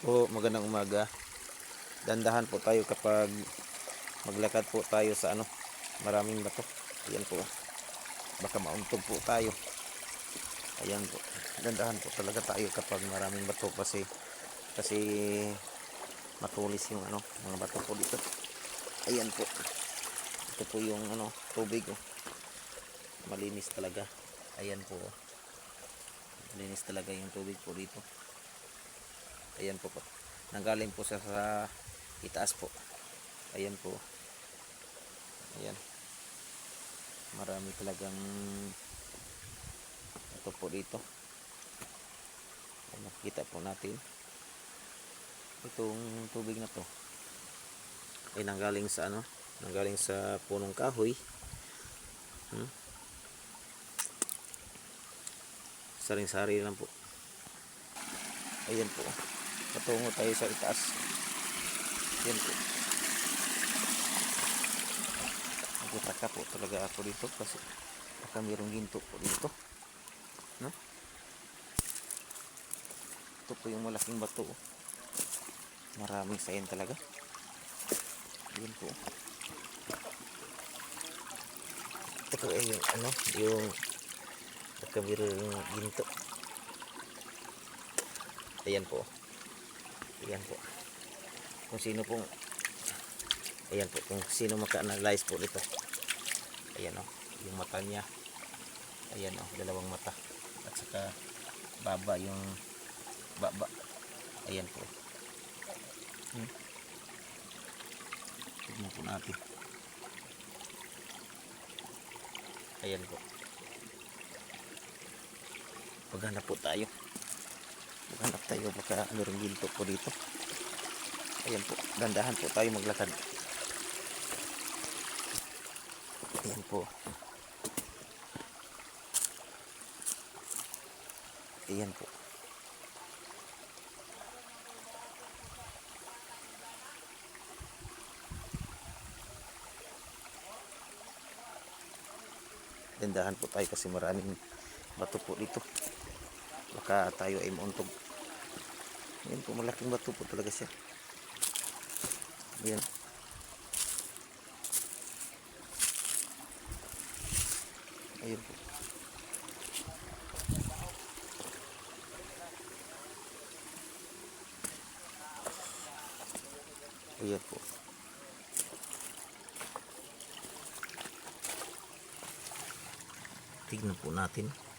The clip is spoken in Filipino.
Po, magandang umaga. Dandahan po tayo kapag maglakad po tayo sa maraming bato. Ayan po. Baka mauntog po tayo. Ayan po. Dandahan po talaga tayo kapag maraming bato kasi matulis yung mga bato po dito. Ayan po. Ito po yung tubig oh. Malinis talaga. Ayan po. Malinis talaga yung tubig po dito. Ayan po. Nanggaling po sa itaas po. Ayan po. Ayan. Marami talagang ito po dito. Ayan, nakikita po natin. Itong tubig na to ay nanggaling sa nanggaling sa punong kahoy. Saring-sari lang po. Ayan po. Patungo tayo sa itaas. Ayan po. Nagtataka po talaga ako dito kasi baka mayroong ginto po dito. No? Ito po yung malaking bato. Maraming sayan talaga. Ayan po. Ito ay yung yung baka mayroong ginto. Ayan po. Ayan po. Kung sino pong ayan po, kung sino maka-analyze po dito. Ayan o, yung mata niya. Ayan o, dalawang mata. At saka baba yung baba. Ayan po. Tignan po natin. Ayan po. Maghanap po tayo. Maghanap tayo, baka mayroong ginto po dito. Ayan po, dandahan po tayo maglakad. Ayan po. Ayan po. Dandahan po tayo kasi maraming bato po dito. Baka tayo ay mauntog. Ayan po, malaking bato po talaga siya. Ayan. Ayan po. Ayan po. Tignan po natin.